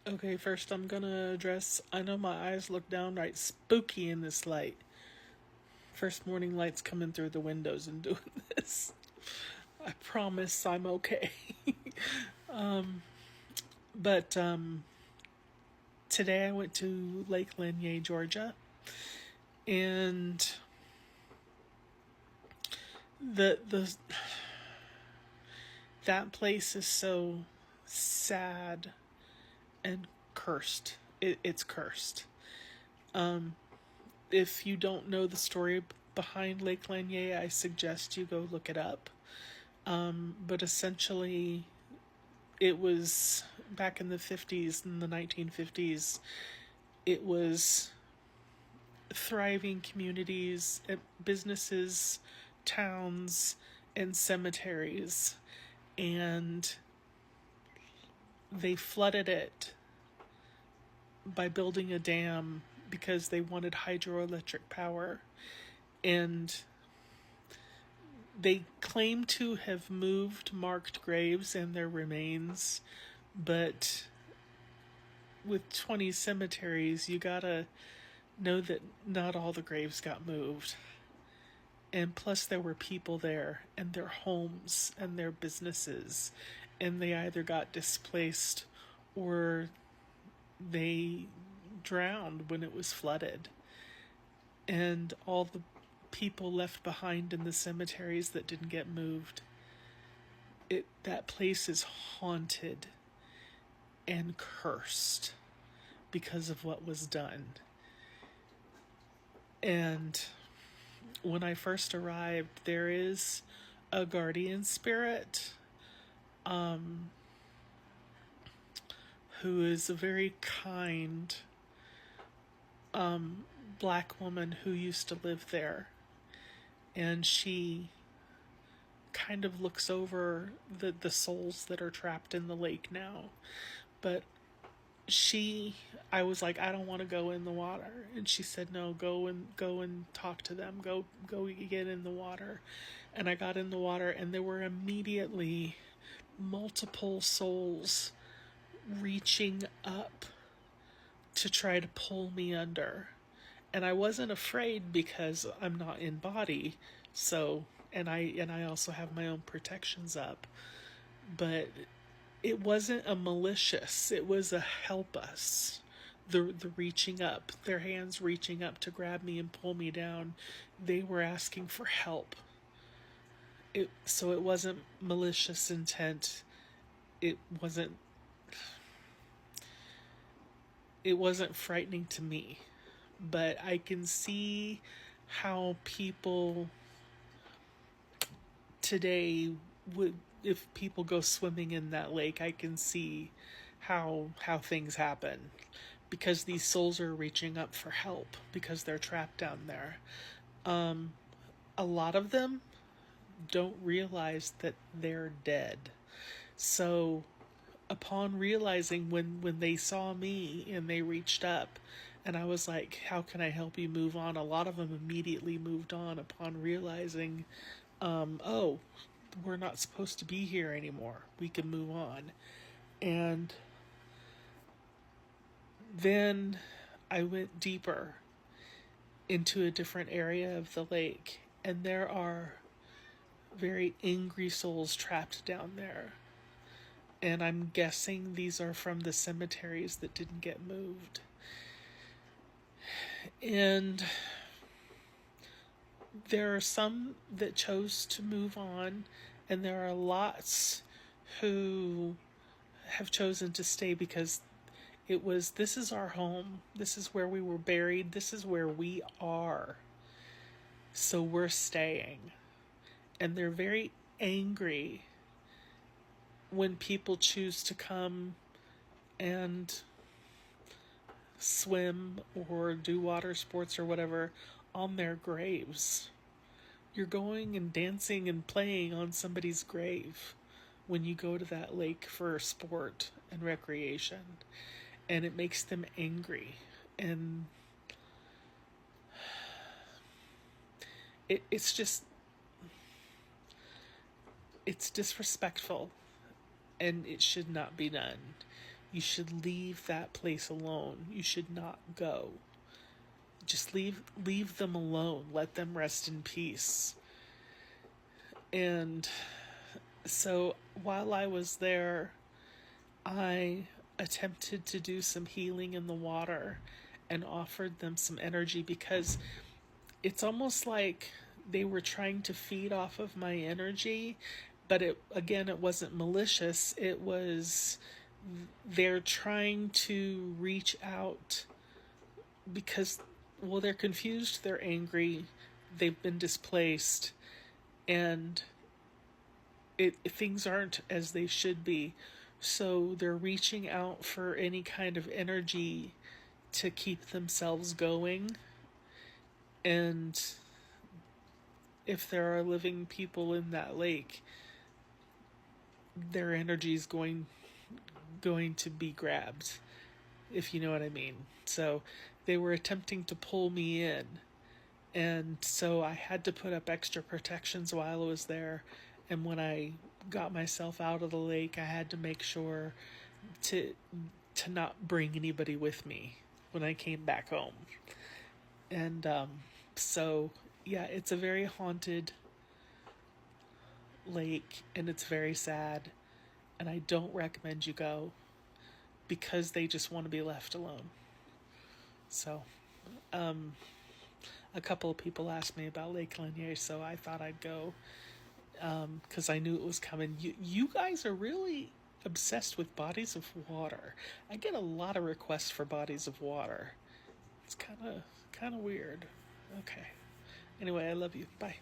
Okay, first I'm gonna address. I know my eyes look downright spooky in this light. First morning light's coming through the windows and doing this. I promise I'm okay. But today I went to Lake Lanier, Georgia, and the that place is so sad and cursed. It's cursed. If you don't know the story behind Lake Lanier, I suggest you go look it up. But essentially, it was back in the 50s, in the 1950s, it was thriving communities, businesses, towns, and cemeteries. And they flooded it by building a dam because they wanted hydroelectric power. And they claim to have moved marked graves and their remains, but with 20 cemeteries, you gotta know that not all the graves got moved. And plus, there were people there, and their homes, and their businesses, and they either got displaced or they drowned when it was flooded. And all the people left behind in the cemeteries that didn't get moved, that place is haunted and cursed because of what was done. And when I first arrived, there is a guardian spirit who is a very kind black woman who used to live there. And she kind of looks over the souls that are trapped in the lake now. But I was like, I don't want to go in the water. And she said, no, go and talk to them. Go get in the water. And I got in the water, and there were immediately multiple souls reaching up to try to pull me under. And I wasn't afraid because I'm not in body. So, and I also have my own protections up. But it wasn't a malicious, it was a help us. The reaching up, their hands reaching up to grab me and pull me down, they were asking for help. So it wasn't malicious intent. It wasn't it wasn't frightening to me. But I can see how people today would, if people go swimming in that lake, I can see how things happen because these souls are reaching up for help because they're trapped down there. A lot of them don't realize that they're dead. So upon realizing when they saw me and they reached up and I was like, how can I help you move on? A lot of them immediately moved on upon realizing, oh, we're not supposed to be here anymore. We can move on. And then I went deeper into a different area of the lake, and there are very angry souls trapped down there. And I'm guessing these are from the cemeteries that didn't get moved. And there are some that chose to move on, and there are lots who have chosen to stay because this is our home, this is where we were buried, this is where we are. So we're staying. And they're very angry when people choose to come and swim or do water sports or whatever on their graves. You're going and dancing and playing on somebody's grave when you go to that lake for sport and recreation. And it makes them angry. And it's just, it's disrespectful. And it should not be done. you should leave that place alone. You should not go. Just leave them alone. Let them rest in peace. And so while I was there, I attempted to do some healing in the water and offered them some energy, because it's almost like they were trying to feed off of my energy, but it wasn't malicious. It was, they're trying to reach out because, well, they're confused, they're angry, they've been displaced, and things aren't as they should be. So they're reaching out for any kind of energy to keep themselves going. And if there are living people in that lake, their energy is going to be grabbed, if you know what I mean. So they were attempting to pull me in, and so I had to put up extra protections while I was there. And when I got myself out of the lake, I had to make sure to not bring anybody with me when I came back home. And so yeah, it's a very haunted lake, and it's very sad, and I don't recommend you go because they just want to be left alone. So a couple of people asked me about Lake Lanier, so I thought I'd go because I knew it was coming. You guys are really obsessed with bodies of water. I get a lot of requests for bodies of water. It's kind of weird. Okay. Anyway, I love you. Bye.